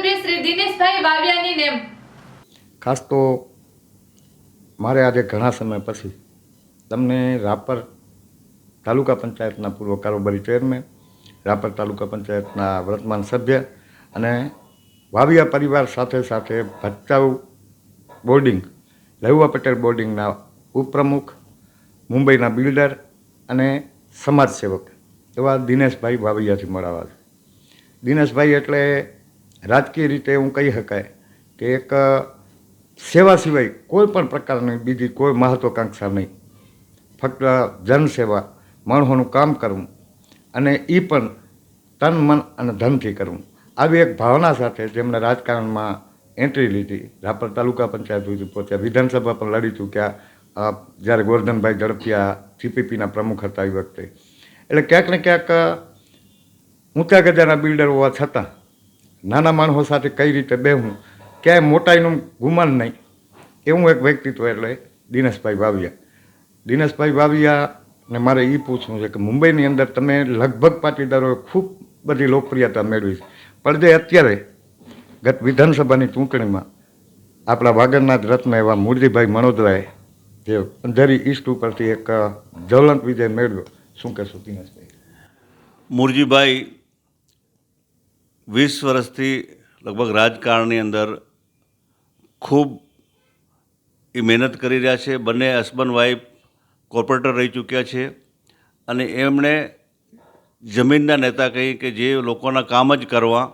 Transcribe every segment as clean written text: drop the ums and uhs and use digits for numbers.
ધારાસભ્ય શ્રી દિનેશભાઈ વાવિયાની નેમ. ખાસ તો મારે આજે ઘણા સમય પછી તમને રાપર તાલુકા પંચાયતના પૂર્વ કારોબારી ચેરમેન, રાપર તાલુકા પંચાયતના વર્તમાન સભ્ય અને વાવિયા પરિવાર સાથે સાથે ભચાઉ બોર્ડિંગ, લહુવા પટેલ બોર્ડિંગના ઉપપ્રમુખ, મુંબઈના બિલ્ડર અને સમાજસેવક એવા દિનેશભાઈ વાવિયાથી મળાવા છે. દિનેશભાઈ એટલે રાજકીય રીતે હું કહી શકાય કે એક સેવા સિવાય કોઈ પણ પ્રકારની બીજી કોઈ મહત્વાકાંક્ષા નહીં, ફક્ત જનસેવા, માણસોનું કામ કરવું અને એ પણ તન, મન અને ધનથી કરવું, આવી એક ભાવના સાથે જેમણે રાજકારણમાં એન્ટ્રી લીધી. રાપર તાલુકા પંચાયત સુધી પહોંચ્યા, વિધાનસભા પણ લડી ચૂક્યા જ્યારે ગોરધનભાઈ ઝડપિયા CPPના પ્રમુખ હતા એ વખતે. એટલે ક્યાંક ને ક્યાંક ઊંચા ગજાના બિલ્ડર હોવા છતાં નાના માણસો સાથે કઈ રીતે બેહવું, ક્યાંય મોટાઈનું ગુમાન નહીં, એવું એક વ્યક્તિત્વ એટલે દિનેશભાઈ વાવિયા. દિનેશભાઈ વાવિયાને મારે એ પૂછવું છે કે મુંબઈની અંદર તમે લગભગ પાટીદારોએ ખૂબ બધી લોકપ્રિયતા મેળવી છે, પણ જે અત્યારે ગત વિધાનસભાની ચૂંટણીમાં આપણા વાગડનાથ રત્ન એવા મૂળજીભાઈ મણોદરાએ જે અંધારી ઈસ્ટ ઉપરથી એક જ્વલંત વિજય મેળવ્યો, શું કહેશો દિનેશભાઈ? મૂળજીભાઈ 20 વર્ષથી લગભગ રાજકારણની અંદર ખૂબ એ મહેનત કરી રહ્યા છે. બંને હસબન્ડ વાઈફ કોર્પોરેટર રહી ચૂક્યા છે અને એમણે જમીનના નેતા કહી કે જે લોકોના કામ જ કરવા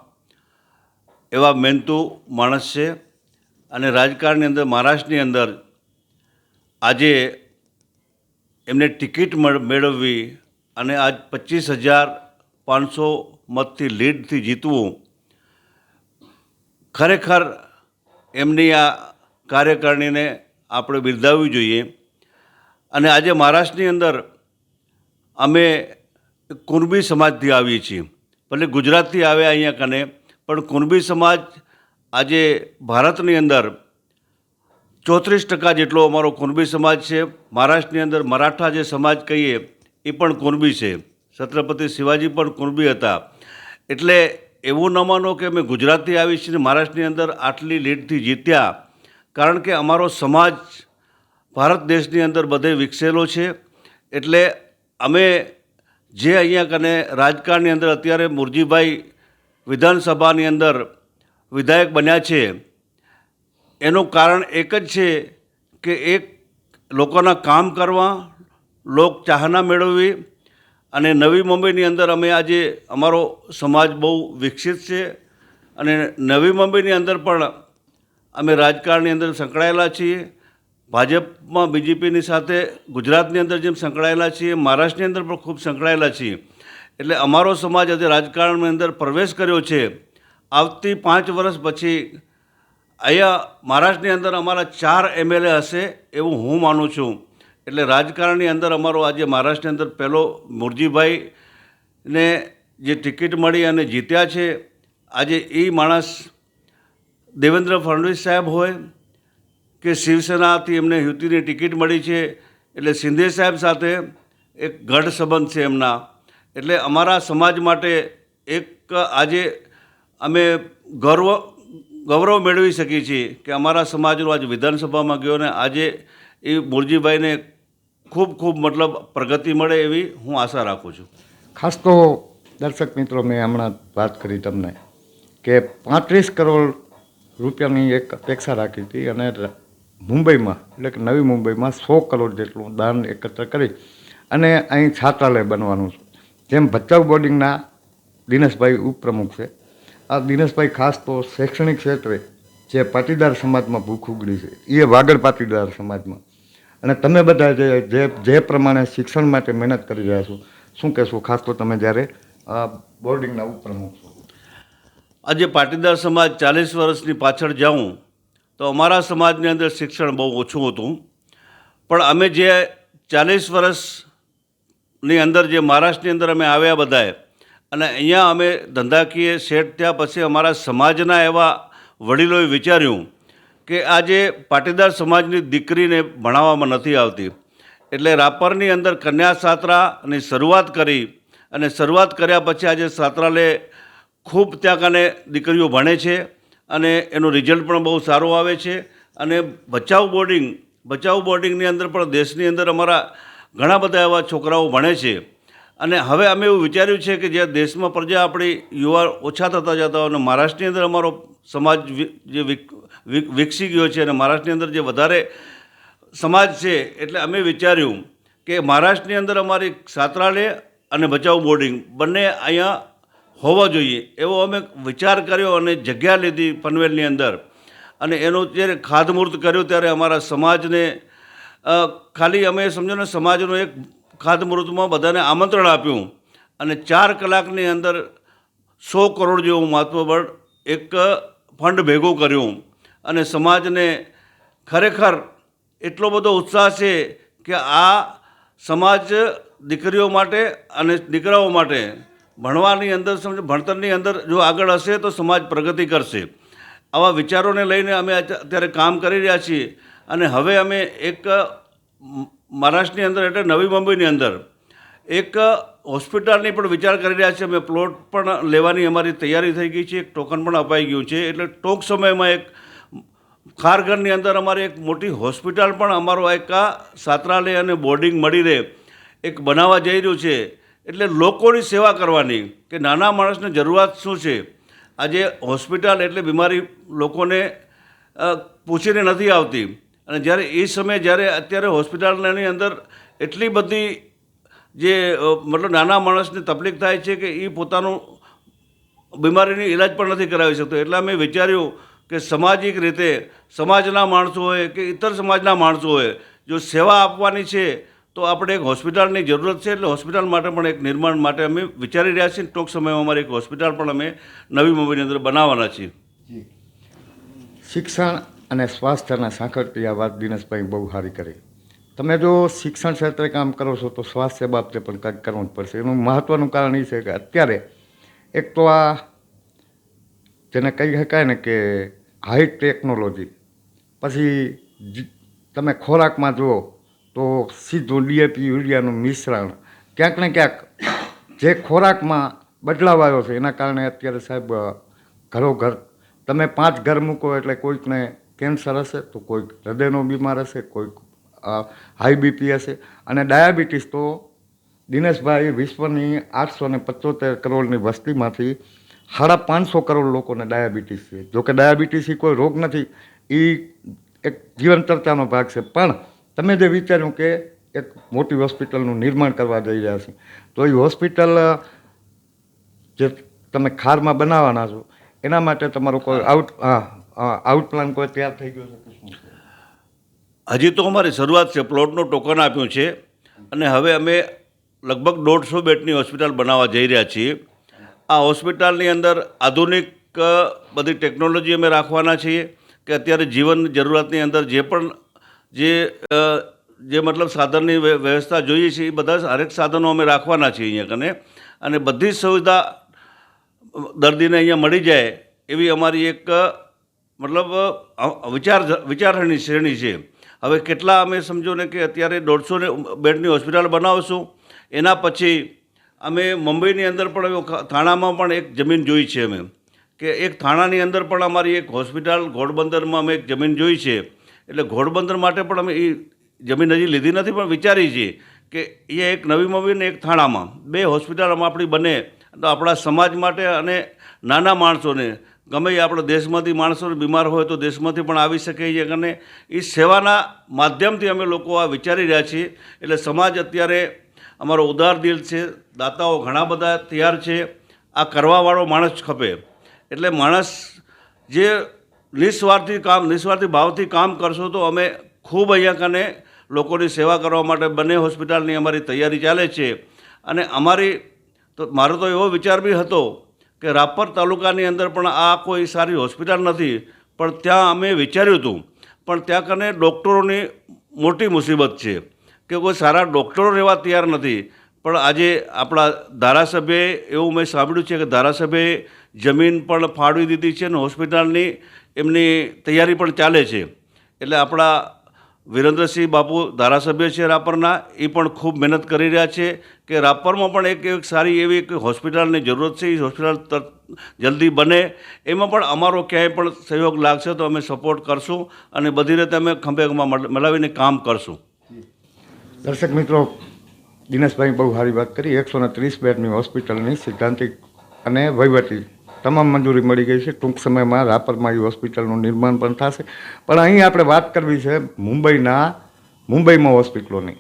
એવા મહેનતુ માણસ છે. અને રાજકારણની અંદર મહારાષ્ટ્રની અંદર આજે એમને ટિકિટ મેળવવી અને આજ 25,500 મતથી લીડથી જીતવું, ખરેખર એમની આ કાર્યકારિણીને આપણે બિરદાવવી જોઈએ. અને આજે મહારાષ્ટ્રની અંદર અમે કુણબી સમાજથી આવીએ છીએ, ભલે ગુજરાતથી આવ્યા અહીંયા કને, પણ કુણબી સમાજ આજે ભારતની અંદર 34% જેટલો અમારો કુણબી સમાજ છે. મહારાષ્ટ્રની અંદર મરાઠા જે સમાજ કહીએ એ પણ કુણબી છે. છત્રપતિ શિવાજી પણ કુણબી હતા. એટલે એવું ન માનો કે અમે ગુજરાતથી આવી છીએ ને મહારાષ્ટ્રની અંદર આટલી લીડથી જીત્યા, કારણ કે અમારો સમાજ ભારત દેશની અંદર બધે વિકસેલો છે. એટલે અમે જે અહીંયા કને રાજકારણની અંદર અત્યારે મૂળજીભાઈ વિધાનસભાની અંદર વિધાયક બન્યા છે, એનું કારણ એક જ છે કે એક લોકોના કામ કરવા, લોક ચાહના મેળવવી. અને નવી મુંબઈની અંદર અમે આજે અમારો સમાજ બહુ વિકસિત છે અને નવી મુંબઈની અંદર પણ અમે રાજકારણની અંદર સંકળાયેલા છીએ. ભાજપમાં BJPની સાથે ગુજરાતની અંદર જેમ સંકળાયેલા છીએ, મહારાષ્ટ્રની અંદર પણ ખૂબ સંકળાયેલા છીએ. એટલે અમારો સમાજ આજે રાજકારણની અંદર પ્રવેશ કર્યો છે. આવતી 5 વર્ષ પછી અહીંયા મહારાષ્ટ્રની અંદર અમારા 4 MLA હશે એવું હું માનું છું. એટલે રાજકારણની અંદર અમારો આજે મહારાષ્ટ્રની અંદર પહેલો મૂળજીભાઈને જે ટિકિટ મળી અને જીત્યા છે, આજે એ માણસ દેવેન્દ્ર ફડણવીસ સાહેબ હોય કે શિવસેનાથી એમને યુતિની ટિકિટ મળી છે, એટલે શિંદે સાહેબ સાથે એક ગઢ સંબંધ છે એમના. એટલે અમારા સમાજ માટે એક આજે અમે ગૌરવ મેળવી શકીએ છીએ કે અમારા સમાજનો આજે વિધાનસભામાં ગયો ને આજે એ મૂળજીભાઈને ખૂબ ખૂબ મતલબ પ્રગતિ મળે એવી હું આશા રાખું છું. ખાસ તો દર્શક મિત્રો, મેં હમણાં વાત કરી તમને કે 35 કરોડ રૂપિયાની એક અપેક્ષા રાખી હતી અને મુંબઈમાં એટલે કે નવી મુંબઈમાં 100 કરોડ જેટલું દાન એકત્ર કરી અને અહીં છાત્રાલય બનવાનું છે. જેમ ભચાઉ બોર્ડિંગના દિનેશભાઈ ઉપપ્રમુખ છે, આ દિનેશભાઈ ખાસ તો શૈક્ષણિક ક્ષેત્રે જે પાટીદાર સમાજમાં ભૂખ ઉગડી છે એ વાગડ પાટીદાર સમાજમાં, અને તમે બધા જે પ્રમાણે શિક્ષણ માટે મહેનત કરી રહ્યા છો, શું કહેશો? ખાસ તો તમે જ્યારે બોર્ડિંગના ઉપપ્રમુખ છો. આજે પાટીદાર સમાજ 40 વર્ષની પાછળ જાઉં તો અમારા સમાજની અંદર શિક્ષણ બહુ ઓછું હતું, પણ અમે જે 40 વર્ષની અંદર જે મહારાષ્ટ્રની અંદર અમે આવ્યા બધાએ અને અહીંયા અમે ધંધાકીય સેટ થયા પછી અમારા સમાજના એવા વડીલોએ વિચાર્યું કે આજે પાટીદાર સમાજની દીકરીને ભણાવવામાં નથી આવતી, એટલે રાપરની અંદર કન્યા છાત્રાની શરૂઆત કરી અને શરૂઆત કર્યા પછી આજે છાત્રાલય ખૂબ ત્યાં કને દીકરીઓ ભણે છે અને એનું રિઝલ્ટ પણ બહુ સારું આવે છે. અને બચાવ બોર્ડિંગની અંદર પણ દેશની અંદર અમારા ઘણા બધા એવા છોકરાઓ ભણે છે. અને હવે અમે એવું વિચાર્યું છે કે જ્યાં દેશમાં પ્રજા આપણી યુવા ઓછા થતા જતા હોય અને મહારાષ્ટ્રની અંદર અમારો સમાજ જે વિકસી ગયો છે અને મહારાષ્ટ્રની અંદર જે વધારે સમાજ છે, એટલે અમે વિચાર્યું કે મહારાષ્ટ્રની અંદર અમારી છાત્રાલય અને બચાવ બોર્ડિંગ બંને અહીંયા હોવા જોઈએ એવો અમે વિચાર કર્યો અને જગ્યા લીધી પનવેલની અંદર. અને એનું જ્યારે ખાતમુહૂર્ત કર્યું ત્યારે અમારા સમાજને ખાલી અમે સમજો ને સમાજનું એક ખાતમુહૂર્તમાં બધાને આમંત્રણ આપ્યું અને 4 કલાકની અંદર 100 કરોડ જેવું માતબર એક ફંડ ભેગું કર્યું. અને સમાજને ખરેખર એટલો બધો ઉત્સાહ છે કે આ સમાજ દીકરીઓ માટે અને દીકરાઓ માટે ભણવાની અંદર સમજો ભણતરની અંદર જો આગળ હશે તો સમાજ પ્રગતિ કરશે. આવા વિચારોને લઈને અમે અત્યારે કામ કરી રહ્યા છીએ. અને હવે અમે એક મહારાષ્ટ્રની અંદર એટલે નવી મુંબઈની અંદર એક હોસ્પિટલની પણ વિચાર કરી રહ્યા છીએ. અમે પ્લોટ પણ લેવાની અમારી તૈયારી થઈ ગઈ છે, એક ટોકન પણ અપાઈ ગયું છે. એટલે ટૂંક સમયમાં એક ખારઘરની અંદર અમારે એક મોટી હોસ્પિટલ પણ અમારો એક આ છાત્રાલય અને બોર્ડિંગ મળી રહે એક બનાવવા જઈ રહ્યું છે. એટલે લોકોની સેવા કરવાની કે નાના માણસને જરૂરિયાત શું છે. આજે હોસ્પિટલ એટલે બીમારી લોકોને પૂછીને નથી આવતી. અને જ્યારે એ સમયે જ્યારે અત્યારે હોસ્પિટલની અંદર એટલી બધી જે મતલબ નાના માણસને તકલીફ થાય છે કે એ પોતાનું બીમારીની ઈલાજ પણ નથી કરાવી શકતો. એટલે અમે વિચાર્યું કે સામાજિક રીતે સમાજના માણસો હોય કે ઇતર સમાજના માણસો હોય જો સેવા આપવાની છે તો આપણે એક હોસ્પિટલની જરૂરત છે. એટલે હોસ્પિટલ માટે પણ એક નિર્માણ માટે અમે વિચારી રહ્યા છીએ. ટૂંક સમયમાં અમારી એક હોસ્પિટલ પણ અમે નવી મુંબઈની અંદર બનાવવાના છીએ. શિક્ષણ અને સ્વાસ્થ્યના સાંકળતી આ વાત દિનેશભાઈ બહુ સારી કરી. તમે જો શિક્ષણ ક્ષેત્રે કામ કરો છો તો સ્વાસ્થ્ય બાબતે પણ કંઈક કરવું જ પડશે. એનું મહત્ત્વનું કારણ એ છે કે અત્યારે એક તો આ જેને કહી શકાય ને કે હાઈ ટેકનોલોજી, પછી તમે ખોરાકમાં જુઓ તો સીધું ડીએપી યુરિયાનું મિશ્રણ, ક્યાંક ને ક્યાંક જે ખોરાકમાં બદલાવ આવ્યો છે એના કારણે અત્યારે સાહેબ ઘરોઘર તમે 5 ઘર મૂકો એટલે કોઈકને કેન્સર હશે તો કોઈક હૃદયનો બીમાર હશે, કોઈક હાઈ બીપી હશે. અને ડાયાબિટીસ તો દિનેશભાઈ વિશ્વની 875 કરોડની વસ્તીમાંથી 550 કરોડ લોકોને ડાયાબિટીસ છે. જોકે ડાયાબિટીસ એ કોઈ રોગ નથી, એ એક જીવન ચર્ચાનો ભાગ છે. પણ તમે જે વિચાર્યું કે એક મોટી હોસ્પિટલનું નિર્માણ કરવા જઈ રહ્યા છે તો એ હોસ્પિટલ જે તમે ખારમાં બનાવવાના છો એના માટે તમારો કોઈ આઉટ પ્લાન કોઈ તૈયાર થઈ ગયો છે? હજી તો અમારી શરૂઆત છે. પ્લોટનું ટોકન આપ્યું છે અને હવે અમે લગભગ 150 બેડની હોસ્પિટલ બનાવવા જઈ રહ્યા છીએ. આ હોસ્પિટલની અંદર આધુનિક બધી ટેકનોલોજી અમે રાખવાના છીએ કે અત્યારે જીવન જરૂરિયાતની અંદર જે પણ જે મતલબ સાધનની વ્યવસ્થા જોઈએ છે એ બધા હરેક સાધનો અમે રાખવાના છીએ અહીંયા કને. અને બધી સુવિધા દર્દીને અહીંયા મળી જાય એવી અમારી એક મતલબ વિચારસરણી શ્રેણી છે. હવે કેટલા અમે સમજો ને કે અત્યારે 150 બેડની હોસ્પિટલ બનાવશું. એના પછી અમે મુંબઈની અંદર પણ થાણામાં પણ એક જમીન જોઈ છે અમે કે એક થાણાની અંદર પણ અમારી એક હોસ્પિટલ ઘોડબંદરમાં અમે એક જમીન જોઈ છે. એટલે ઘોડબંદર માટે પણ અમે એ જમીન હજી લીધી નથી પણ વિચારી છીએ કે એ એક નવી મુંબઈ અને એક થાણામાં 2 હોસ્પિટલ આપણી બને તો આપણા સમાજ માટે અને નાના માણસોને ગમે એ આપણા દેશમાંથી માણસો બીમાર હોય તો દેશમાંથી પણ આવી શકે છે. અને એ સેવાના માધ્યમથી અમે લોકો આ વિચારી રહ્યા છીએ. એટલે સમાજ અત્યારે અમારો ઉદાર દિલ છે, દાતાઓ ઘણા બધા તૈયાર છે. આ કરવાવાળો માણસ ખપે. એટલે માણસ જે નિસ્વાર્થી ભાવથી કામ કરશો તો અમે ખૂબ અહીંયા કને લોકોની સેવા કરવા માટે બંને હોસ્પિટલની અમારી તૈયારી ચાલે છે. અને મારો તો એવો વિચાર બી હતો કે રાપર તાલુકાની અંદર પણ આ કોઈ સારી હોસ્પિટલ નથી, પણ ત્યાં અમે વિચાર્યું હતું પણ ત્યાં કને ડૉક્ટરોની મોટી મુસીબત છે કે કોઈ સારા ડૉક્ટરો રહેવા તૈયાર નથી. પણ આજે આપણા ધારાસભ્યએ એવું મેં સાંભળ્યું છે કે ધારાસભ્યએ જમીન પણ ફાળવી દીધી છે અને હોસ્પિટલની એમની તૈયારી પણ ચાલે છે. એટલે આપણા વિરેન્દ્રસિંહ બાપુ ધારાસભ્ય છે રાપરના, એ પણ ખૂબ મહેનત કરી રહ્યા છે કે રાપરમાં પણ એક સારી એવી એક હોસ્પિટલની જરૂરત છે. એ હોસ્પિટલ જલ્દી બને એમાં પણ અમારો ક્યાંય પણ સહયોગ લાગશે તો અમે સપોર્ટ કરશું અને બધી રીતે અમે ખંભેખંભા મલાવીને કામ કરશું. દર્શક મિત્રો, દિનેશભાઈ બહુ સારી વાત કરી. 130 બેડની હોસ્પિટલની સિદ્ધાંતિક અને વહીવટી તમામ મંજૂરી મળી ગઈ છે. ટૂંક સમયમાં રાપરમાં એ હોસ્પિટલનું નિર્માણ પણ થશે. પણ અહીં આપણે વાત કરવી છે મુંબઈમાં હોસ્પિટલોની.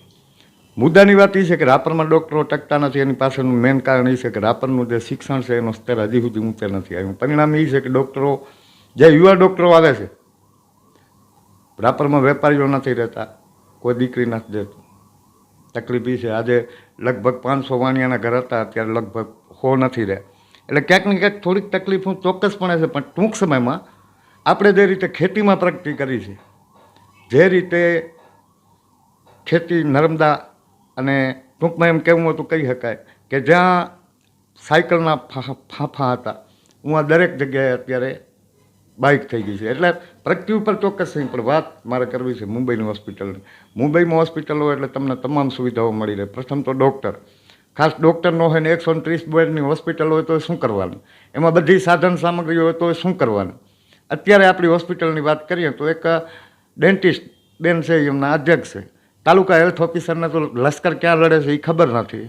મુદ્દાની વાત એ છે કે રાપરમાં ડૉક્ટરો ટકતા નથી. એની પાછળનું મેઇન કારણ એ છે કે રાપરનું જે શિક્ષણ છે એનો સ્તર હજી સુધી ઊંચે નથી આવ્યું. પરિણામ એ છે કે ડૉક્ટરો, જે યુવા ડૉક્ટરો આવે છે, રાપરમાં વેપારીઓ નથી રહેતા, કોઈ દીકરી નથી દેતું. તકલીફ એ છે. આજે લગભગ 500 વાણિયાના ઘર હતા, અત્યારે લગભગ 100 નથી રહ્યા. એટલે ક્યાંક ને ક્યાંક થોડીક તકલીફો ચોક્કસપણે છે. પણ ટૂંક સમયમાં આપણે જે રીતે ખેતીમાં પ્રગતિ કરી છે, જે રીતે ખેતી નર્મદા, અને ટૂંકમાં એમ કહેવું હતું કહી શકાય કે જ્યાં સાયકલના ફાંફા હતા, હું દરેક જગ્યાએ અત્યારે બાઇક થઈ ગઈ છે. એટલે પ્રગતિ ઉપર ચોક્કસ નહીં. પણ વાત મારે કરવી છે મુંબઈની હોસ્પિટલની. મુંબઈમાં હોસ્પિટલો એટલે તમને તમામ સુવિધાઓ મળી રહે. પ્રથમ તો ડૉક્ટર, ખાસ ડૉક્ટર ન હોય ને 130 બેડની હોસ્પિટલ હોય તો એ શું કરવાનું? એમાં બધી સાધન સામગ્રી હોય તો એ શું કરવાનું? અત્યારે આપણી હોસ્પિટલની વાત કરીએ તો એક ડેન્ટિસ્ટ બેન છે, એમના અધ્યક્ષ છે. તાલુકા હેલ્થ ઓફિસરને તો લશ્કર ક્યાં લડે છે એ ખબર નથી.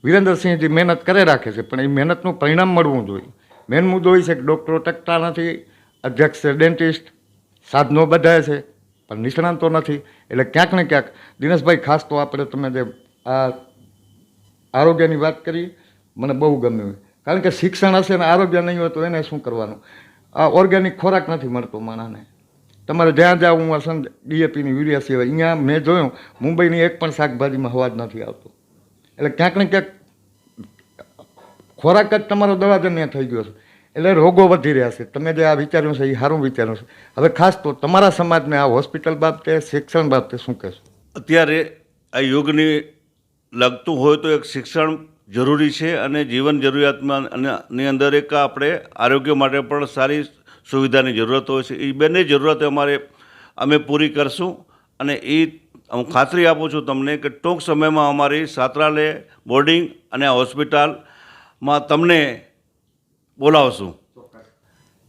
વિરેન્દ્રસિંહજી મહેનત કરે રાખે છે, પણ એ મહેનતનું પરિણામ મળવું જોઈએ. મેઇન મુદ્દો એ છે કે ડૉક્ટરો ટકતા નથી, અધ્યક્ષ છે ડેન્ટિસ્ટ, સાધનો બધાય છે પણ નિષ્ણાંતો નથી. એટલે ક્યાંક ને ક્યાંક દિનેશભાઈ, ખાસ તો આપણે તમે જે આ આરોગ્યની વાત કરી, મને બહુ ગમ્યું. કારણ કે શિક્ષણ હશે ને આરોગ્ય નહીં હોય તો એને શું કરવાનું? આ ઓર્ગેનિક ખોરાક નથી મળતો માણસને. તમારે જ્યાં જાઓ, હું અસન ડીએપીની યુરિયા સિવાય અહીંયા મેં જોયું મુંબઈની એક પણ શાકભાજીમાં અવાજ નથી આવતો. એટલે ક્યાંક ને ક્યાંક ખોરાક જ તમારો દવાજન્ય થઈ ગયો છે. એટલે રોગો વધી રહ્યા છે. તમે જે આ વિચાર્યું છે એ સારું વિચાર્યું છે. હવે ખાસ તો તમારા સમાજને આ હોસ્પિટલ બાબતે, શિક્ષણ બાબતે શું કહેશો? અત્યારે આ યુગની લગતું હોય તો એક શિક્ષણ જરૂરી છે અને જીવન જરૂરિયાતમાં ની અંદર એક આપણે આરોગ્ય માટે પણ સારી સુવિધાની જરૂરત હોય છે. એ બંને જરૂરતો અમે પૂરી કરશું અને એ હું ખાતરી આપું છું તમને કે ટૂંક સમયમાં અમારી છાત્રાલય, બોર્ડિંગ અને આ હોસ્પિટલમાં તમને બોલાવશું.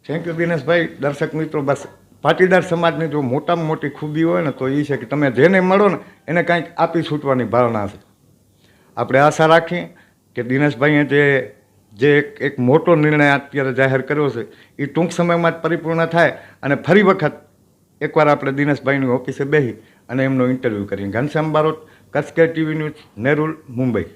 Thank you Dineshbhai. દર્શક મિત્રો, બસ પાટીદાર સમાજની જો મોટામાં મોટી ખૂબી હોય ને તો એ છે કે તમે જેને મળો ને એને કાંઈક આપી છૂટવાની ભાવના છે. આપણે આશા રાખીએ કે દિનેશભાઈએ જે એક મોટો નિર્ણય અત્યારે જાહેર કર્યો છે એ ટૂંક સમયમાં જ પરિપૂર્ણ થાય અને ફરી વખત એકવાર આપણે દિનેશભાઈની ઓફિસે બેસી અને એમનો ઇન્ટરવ્યૂ કરીએ. ઘનશ્યામ બારોટ, કચ્છ કે ટીવી ન્યૂઝ, નેરુલ, મુંબઈ.